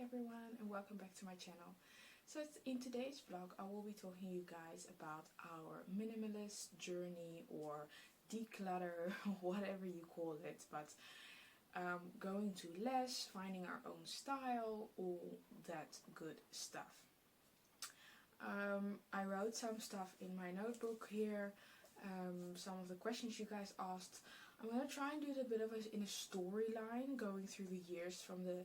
everyone and welcome back to my channel. So in today's vlog I will be talking to you guys about our minimalist journey or declutter, whatever you call it, but going to less, finding our own style, all that good stuff. I wrote some stuff in my notebook here, some of the questions you guys asked. I'm going to try and do it a bit of in a storyline, going through the years from the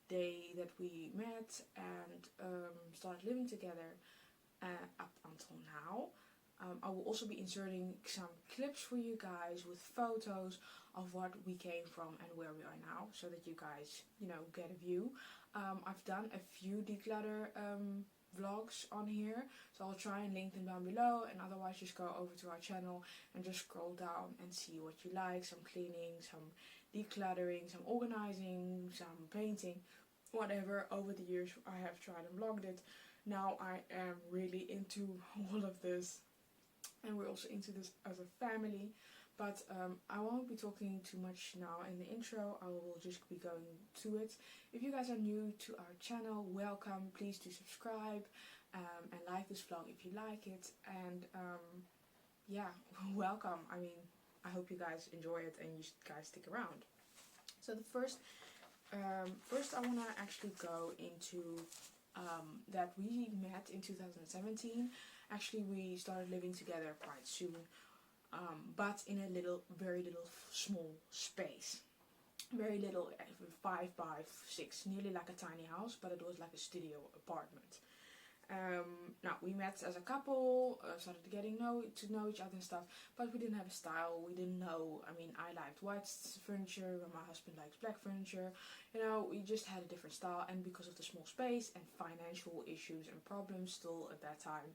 day that we met and started living together up until now. I will also be inserting some clips for you guys with photos of what we came from and where we are now, so that you guys, get a view. I've done a few declutter vlogs on here, so I'll try and link them down below, and otherwise just go over to our channel and just scroll down and see what you like. Some cleaning, some decluttering, some organizing, some painting, whatever. Over the years I have tried and vlogged it. Now I am really into all of this, and we're also into this as a family. But I won't be talking too much now in the intro. I will just be going to it. If you guys are new to our channel, welcome. Please do subscribe and like this vlog if you like it. And yeah, welcome. I mean, I hope you guys enjoy it and you guys stick around. So the first I want to actually go into that we met in 2017. Actually, we started living together quite soon. But in a very little small space. Very little, 5 by 6, nearly like a tiny house, but it was like a studio apartment. Now, we met as a couple, started getting to know each other and stuff, but we didn't have a style. We didn't know. I mean, I liked white furniture, and my husband likes black furniture. We just had a different style, and because of the small space and financial issues and problems still at that time,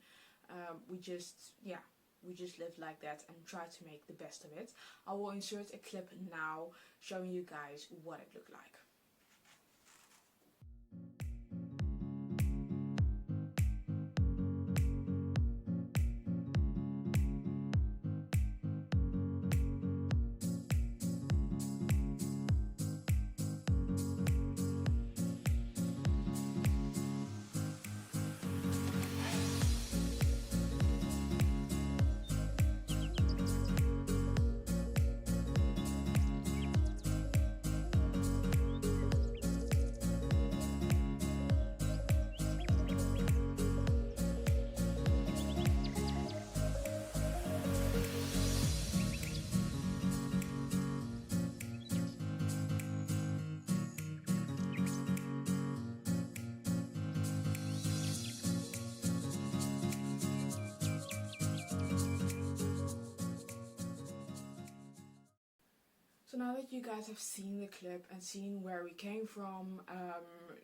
we just lived like that and tried to make the best of it. I will insert a clip now showing you guys what it looked like. So now that you guys have seen the clip and seen where we came from,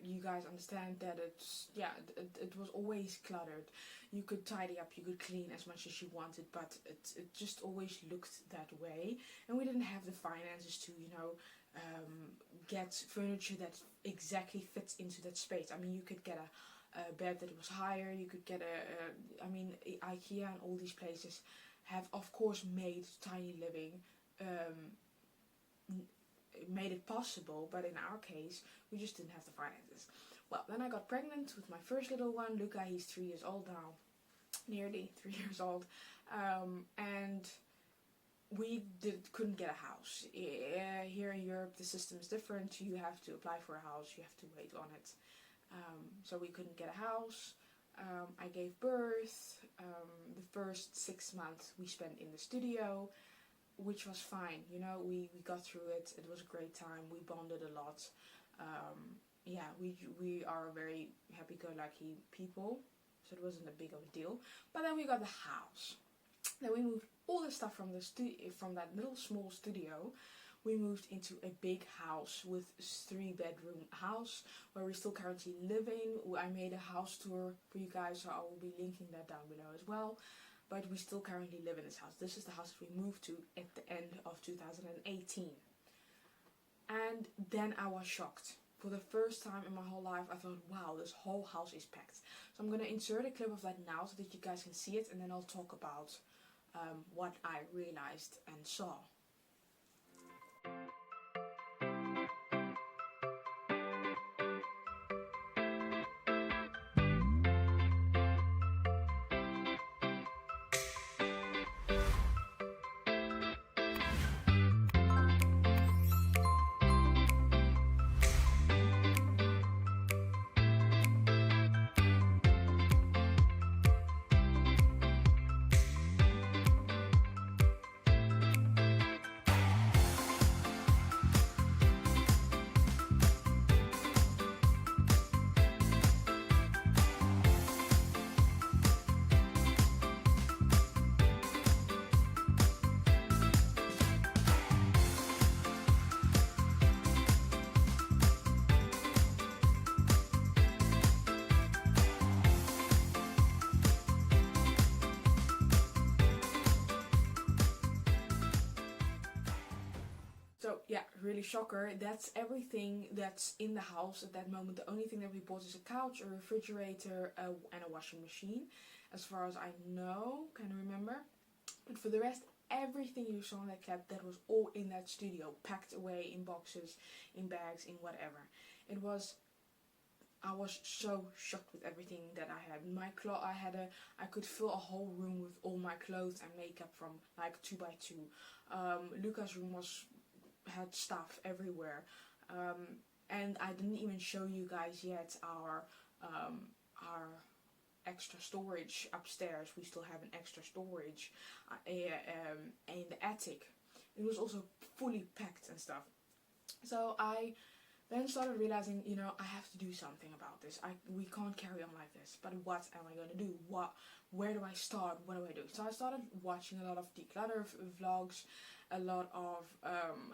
you guys understand that it was always cluttered. You could tidy up, you could clean as much as you wanted, but it just always looked that way. And we didn't have the finances to, get furniture that exactly fits into that space. I mean, you could get a bed that was higher, you could get IKEA and all these places have of course made tiny living made it possible, but in our case we just didn't have the finances. Well, then I got pregnant with my first little one, Luca. He's 3 years old now, nearly 3 years old, and we couldn't get a house. Here in Europe the system is different. You have to apply for a house, you have to wait on it, so we couldn't get a house. I gave birth. The first 6 months we spent in the studio, which was fine. We got through it. It was a great time. We bonded a lot. We are very happy-go-lucky people, so it wasn't a big of a deal. But then we got the house. Then we moved all the stuff from that little small studio. We moved into a big house with a 3-bedroom house where we're still currently living. I made a house tour for you guys, so I will be linking that down below as well. But we still currently live in this house. This is the house that we moved to at the end of 2018. And then I was shocked. For the first time in my whole life I thought, wow, this whole house is packed. So I'm going to insert a clip of that now so that you guys can see it, and then I'll talk about what I realized and saw. really shocker, that's everything that's in the house at that moment. The only thing that we bought is a couch, a refrigerator, and a washing machine, as far as I know, can remember. But for the rest, everything you saw in that clip, that was all in that studio, packed away in boxes, in bags, in whatever. I was so shocked with everything that I had. I could fill a whole room with all my clothes and makeup from like 2x2. Luca's room had stuff everywhere, and I didn't even show you guys yet our extra storage upstairs. We still have an extra storage in the attic. It was also fully packed and stuff. So I then started realizing, I have to do something about this. We can't carry on like this. But what am I going to do? Where do I start? What do I do? So I started watching a lot of declutter vlogs, a lot of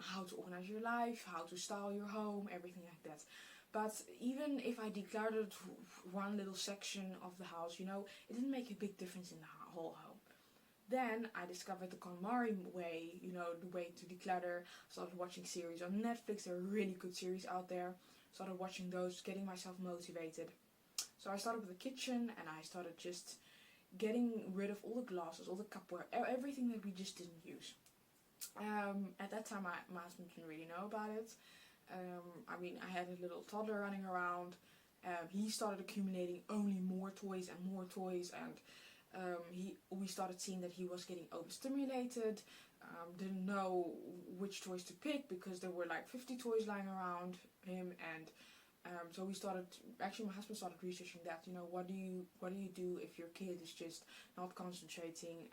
how to organize your life, how to style your home, everything like that. But even if I decluttered one little section of the house, it didn't make a big difference in the whole home. Then I discovered the Konmari way, the way to declutter. Started watching series on Netflix. There are really good series out there. Started watching those, getting myself motivated. So I started with the kitchen, and I started just getting rid of all the glasses, all the cupware, everything that we just didn't use. At that time, my husband didn't really know about it. I had a little toddler running around. He started accumulating only more toys, and we started seeing that he was getting overstimulated. Didn't know which toys to pick because there were like 50 toys lying around him, and so my husband started researching that. What do you do if your kid is just not concentrating?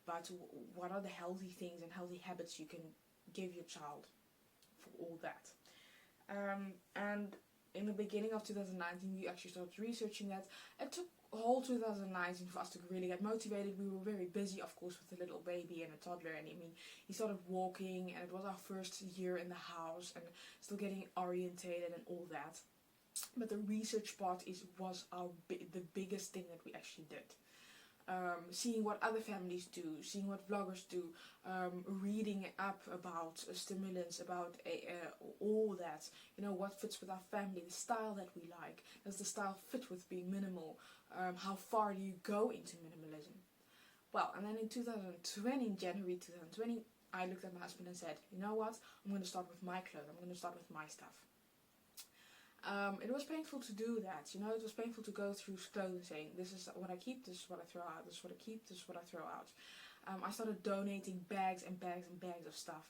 But what are the healthy things and healthy habits you can give your child for all that? And in the beginning of 2019, we actually started researching that. It took whole 2019 for us to really get motivated. We were very busy, of course, with a little baby and a toddler, and he started walking, and it was our first year in the house and still getting orientated and all that. But the research part was the biggest thing that we actually did. Seeing what other families do, seeing what vloggers do, reading up about stimulants, about all that, what fits with our family, the style that we like. Does the style fit with being minimal? How far do you go into minimalism? Well, and then in January 2020, I looked at my husband and said, you know what, I'm going to start with my clothes, I'm going to start with my stuff. It was painful to do that, it was painful to go through clothes saying, this is what I keep, this is what I throw out, this is what I keep, this is what I throw out. I started donating bags and bags and bags of stuff.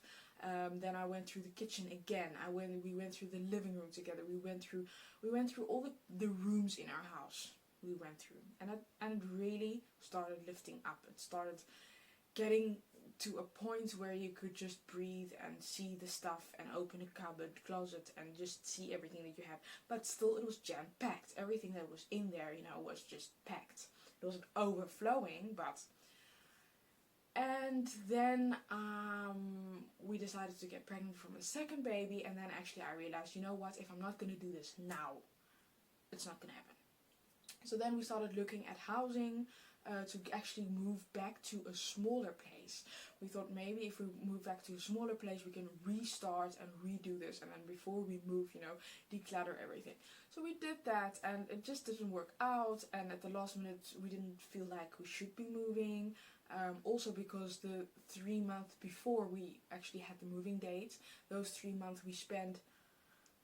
Then I went through the kitchen again. We went through the living room together. We went through all the rooms in our house. We went through, and it really started lifting up. It started getting to a point where you could just breathe and see the stuff and open a cupboard, closet, and just see everything that you have. But still, it was jam-packed. Everything that was in there, was just packed. It wasn't overflowing, but... And then we decided to get pregnant from a second baby, and then actually I realized, if I'm not going to do this now, it's not going to happen. So then we started looking at housing, to actually move back to a smaller place. We thought maybe if we move back to a smaller place, we can restart and redo this, and then before we move, declutter everything. So we did that, and it just didn't work out, and at the last minute we didn't feel like we should be moving. Also because the 3 months before we actually had the moving date, those 3 months we spent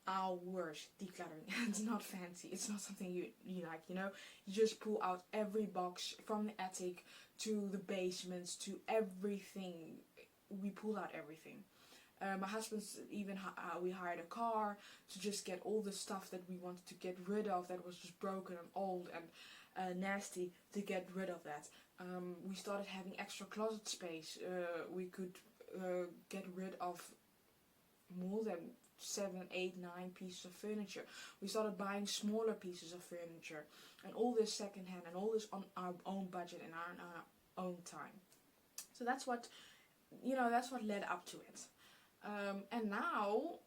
hours decluttering. It's not fancy, it's not something you like, you just pull out every box from the attic to the basements to everything. We pulled out everything. My husband's even we hired a car to just get all the stuff that we wanted to get rid of, that was just broken and old and nasty, to get rid of that. We started having extra closet space. We could get rid of more than 7, 8, 9 pieces of furniture. We started buying smaller pieces of furniture, and all this secondhand, and all this on our own budget and on our own time. So that's what led up to it. And now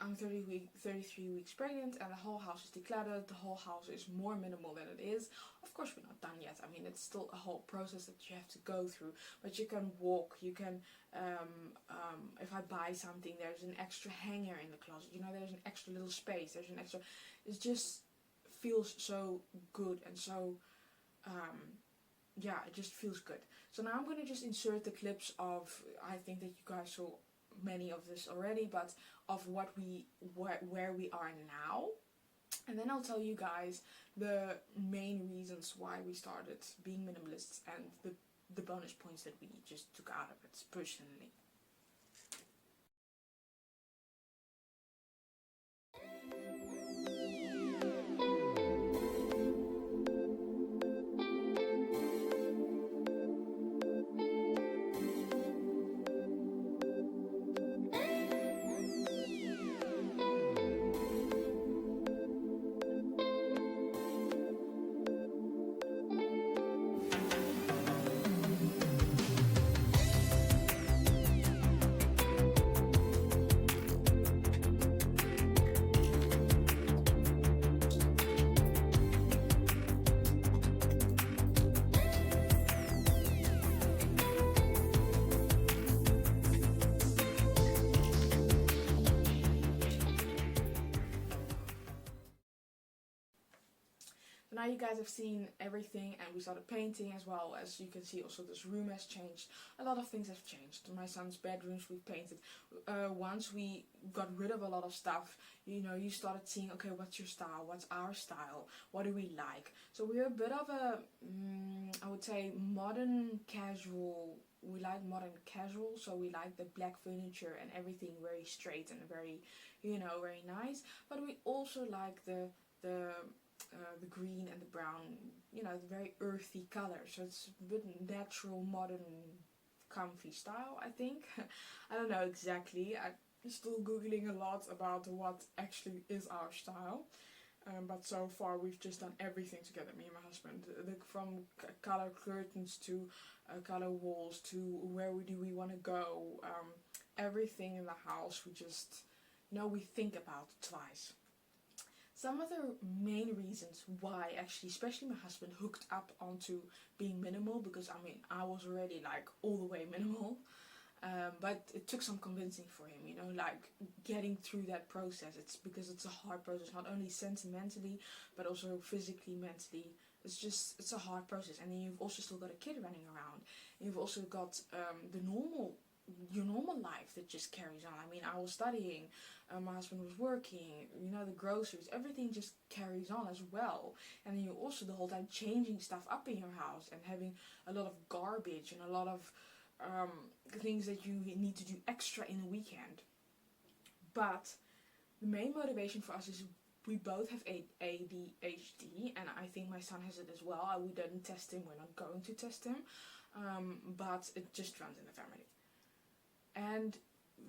I'm 33 weeks pregnant and the whole house is decluttered, the whole house is more minimal than it is. Of course we're not done yet, I mean it's still a whole process that you have to go through, but you can walk, you can, if I buy something, there's an extra hanger in the closet, you know, there's an extra little space, there's an extra, it just feels so good and so, yeah, it just feels good. So now I'm going to just insert the clips of, I think that you guys saw many of this already, but of what where we are now, and then I'll tell you guys the main reasons why we started being minimalists and the bonus points that we just took out of it personally. Now you guys have seen everything, and we started painting as well. As you can see, also this room has changed. A lot of things have changed. My son's bedrooms we've painted. Once we got rid of a lot of stuff, you know, you started seeing, okay, what's your style? What's our style? What do we like? So we're a bit of a, I would say, modern casual. We like modern casual, so we like the black furniture and everything very straight and very, you know, very nice. But we also like the green and the brown, you know, the very earthy color. So it's a bit natural, modern, comfy style, I think. I don't know exactly. I'm still googling a lot about what actually is our style. But so far we've just done everything together, me and my husband. From color curtains to color walls to where do we want to go. Everything in the house, we just, you know, we think about twice. Some of the main reasons why actually, especially my husband, hooked up onto being minimal, because I mean, I was already like all the way minimal, but it took some convincing for him, you know, like getting through that process. It's because it's a hard process, not only sentimentally, but also physically, mentally. It's a hard process. And then you've also still got a kid running around. You've also got your normal life that just carries on. I mean, I was studying, my husband was working, you know, the groceries, everything just carries on as well. And then you're also the whole time changing stuff up in your house and having a lot of garbage and a lot of things that you need to do extra in a weekend. But the main motivation for us is we both have ADHD, and I think my son has it as well. We didn't test him, we're not going to test him, but it just runs in the family. And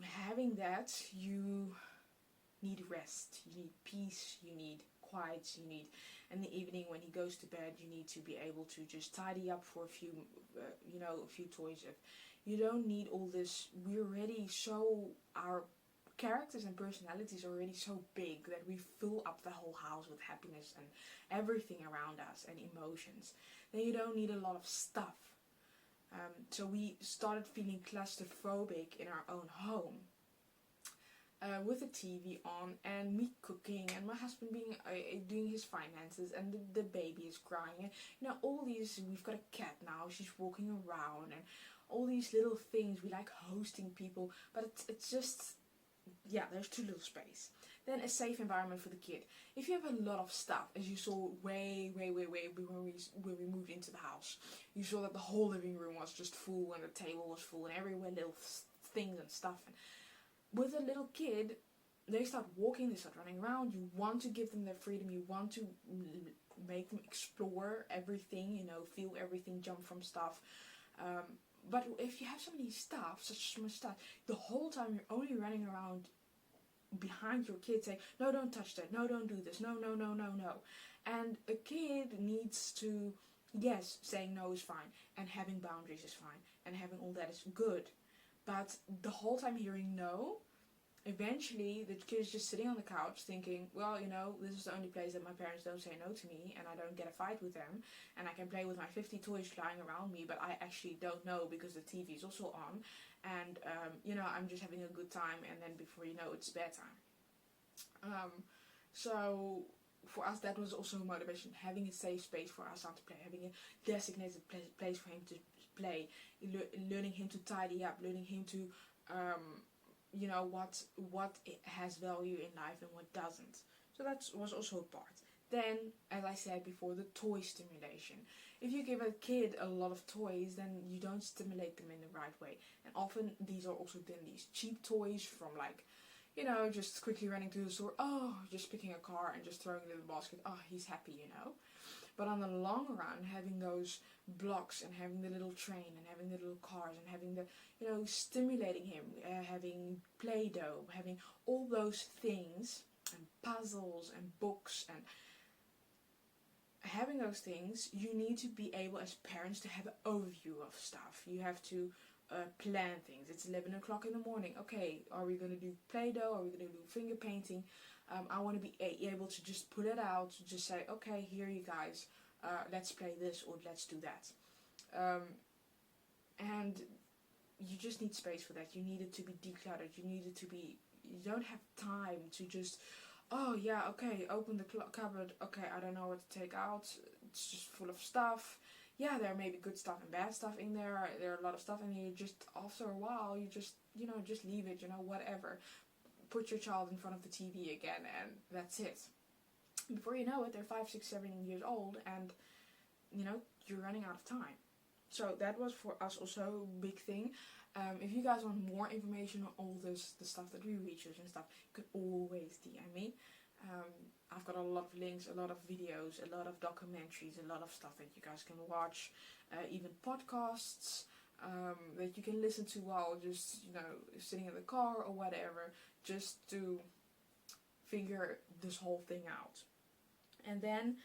having that, you need rest, you need peace, you need quiet, you need, in the evening when he goes to bed, you need to be able to just tidy up for a few, you know, a few toys. You don't need all this. We're already so, our characters and personalities are already so big that we fill up the whole house with happiness and everything around us and emotions. Then you don't need a lot of stuff. So we started feeling claustrophobic in our own home, with the TV on and me cooking and my husband being doing his finances and the baby is crying. And, you know, all these, we've got a cat now, she's walking around, and all these little things. We like hosting people, but it's just, yeah, there's too little space. Then a safe environment for the kid. If you have a lot of stuff, as you saw way when we moved into the house, you saw that the whole living room was just full and the table was full and everywhere little things and stuff. And with a little kid, they start walking, they start running around. You want to give them their freedom. You want to make them explore everything, you know, feel everything, jump from stuff. But if you have so many stuff, such much stuff, the whole time you're only running around behind your kid saying, no, don't touch that, no, don't do this, no. And a kid needs to, yes, saying no is fine, and having boundaries is fine, and having all that is good. But the whole time hearing no, eventually the kid is just sitting on the couch thinking, well, you know, this is the only place that my parents don't say no to me and I don't get a fight with them and I can play with my 50 toys flying around me, but I actually don't know because the TV is also on, and you know, I'm just having a good time, and then before you know, it's bedtime. So for us, that was also a motivation, having a safe space for our son to play, having a designated place for him to play, learning him to tidy up, learning him to you know, what has value in life and what doesn't. So that was also a part. Then, as I said before, the toy stimulation. If you give a kid a lot of toys, then you don't stimulate them in the right way. And often these are also then these cheap toys from, like, you know, just quickly running to the store, oh, just picking a car and just throwing it in the basket, oh, he's happy, you know. But on the long run, having those blocks and having the little train and having the little cars and having the, you know, stimulating him, having Play-Doh, having all those things and puzzles and books and having those things, you need to be able as parents to have an overview of stuff. You have to plan things. It's 11 o'clock in the morning. Okay, are we going to do Play-Doh? Are we going to do finger painting? I want to be able to just put it out, to just say, okay, here you guys, let's play this or let's do that. And you just need space for that. You need it to be decluttered. You need it to be, you don't have time to just, oh yeah, okay, open the cupboard. Okay, I don't know what to take out. It's just full of stuff. Yeah, there may be good stuff and bad stuff in there. There are a lot of stuff in here. Just after a while, you just, you know, just leave it, you know, whatever. Put your child in front of the TV again, and that's it. Before you know it, they're 5, 6, 7 years old, and you know, you're running out of time. So that was for us also a big thing. If you guys want more information on all this, the stuff that we research and stuff, you can always DM me. I've got a lot of links, a lot of videos, a lot of documentaries, a lot of stuff that you guys can watch, even podcasts that you can listen to while just, you know, sitting in the car or whatever, just to figure this whole thing out. And then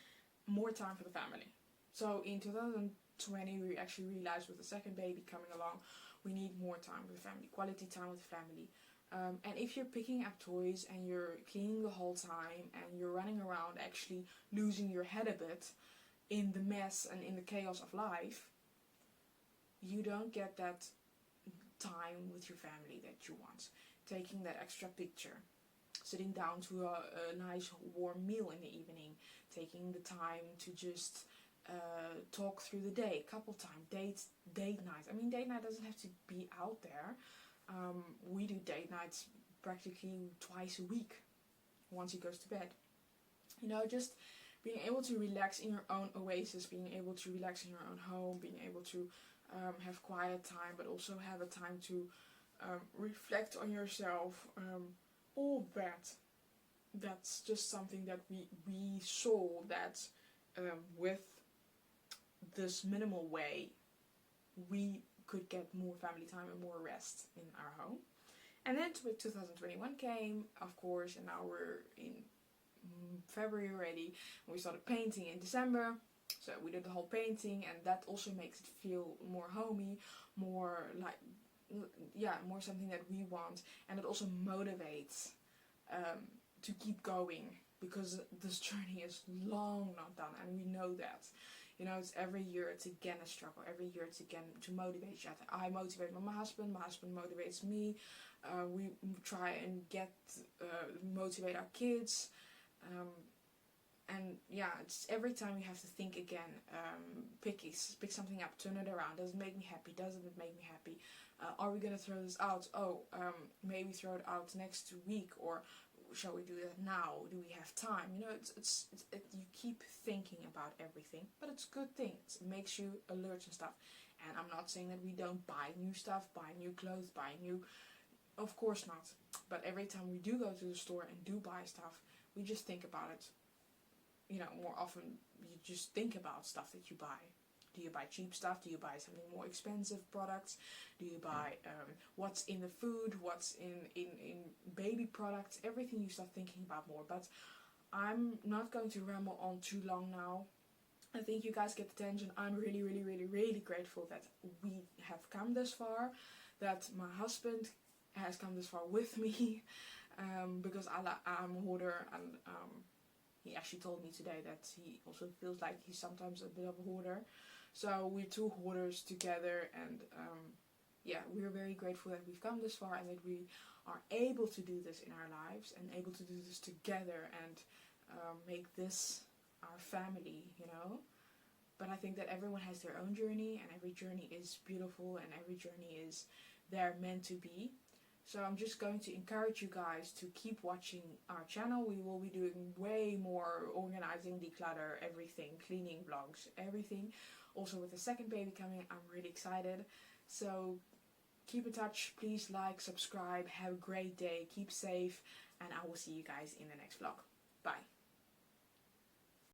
more time for the family. So in 2020, we actually realized with the second baby coming along, we need more time with the family, quality time with the family. And if you're picking up toys and you're cleaning the whole time and you're running around actually losing your head a bit in the mess and in the chaos of life, you don't get that time with your family that you want. Taking that extra picture, sitting down to a nice warm meal in the evening, taking the time to just talk through the day, couple time, date night. I mean, date night doesn't have to be out there. We do date nights practically twice a week once he goes to bed. You know, just being able to relax in your own oasis, being able to relax in your own home, being able to have quiet time, but also have a time to reflect on yourself. All that's just something that we saw that with this minimal way, we could get more family time and more rest in our home. And then 2021 came, of course, and now we're in February already, and we started painting in December. So we did the whole painting, and that also makes it feel more homey, more like, yeah, more something that we want, and it also motivates to keep going, because this journey is long not done, and we know that. You know, it's every year it's again a struggle, every year it's again to motivate each other. I motivate my husband motivates me, we try and motivate our kids, and yeah, it's every time you have to think again, pick something up, turn it around. Does it make me happy? Doesn't it make me happy? Are we gonna throw this out? Maybe throw it out next week, or shall we do that now? Do we have time? You know, it's you keep thinking about everything, but it's good things. It makes you alert and stuff. And I'm not saying that we don't buy new stuff, buy new clothes, buy new. Of course not. But every time we do go to the store and do buy stuff, we just think about it. You know, more often you just think about stuff that you buy. Do you buy cheap stuff? Do you buy something more expensive products? Do you buy what's in the food? What's in baby products? Everything you start thinking about more. But I'm not going to ramble on too long now. I think you guys get the tension. I'm really, really, really, really grateful that we have come this far. That my husband has come this far with me, because I'm a hoarder, and he actually told me today that he also feels like he's sometimes a bit of a hoarder. So we're two hoarders together, and yeah, we're very grateful that we've come this far and that we are able to do this in our lives and able to do this together and make this our family, you know. But I think that everyone has their own journey, and every journey is beautiful, and every journey is there meant to be. So I'm just going to encourage you guys to keep watching our channel. We will be doing way more organizing, declutter, everything, cleaning vlogs, everything. Also with the second baby coming, I'm really excited. So keep in touch, please like, subscribe, have a great day, keep safe, and I will see you guys in the next vlog. Bye.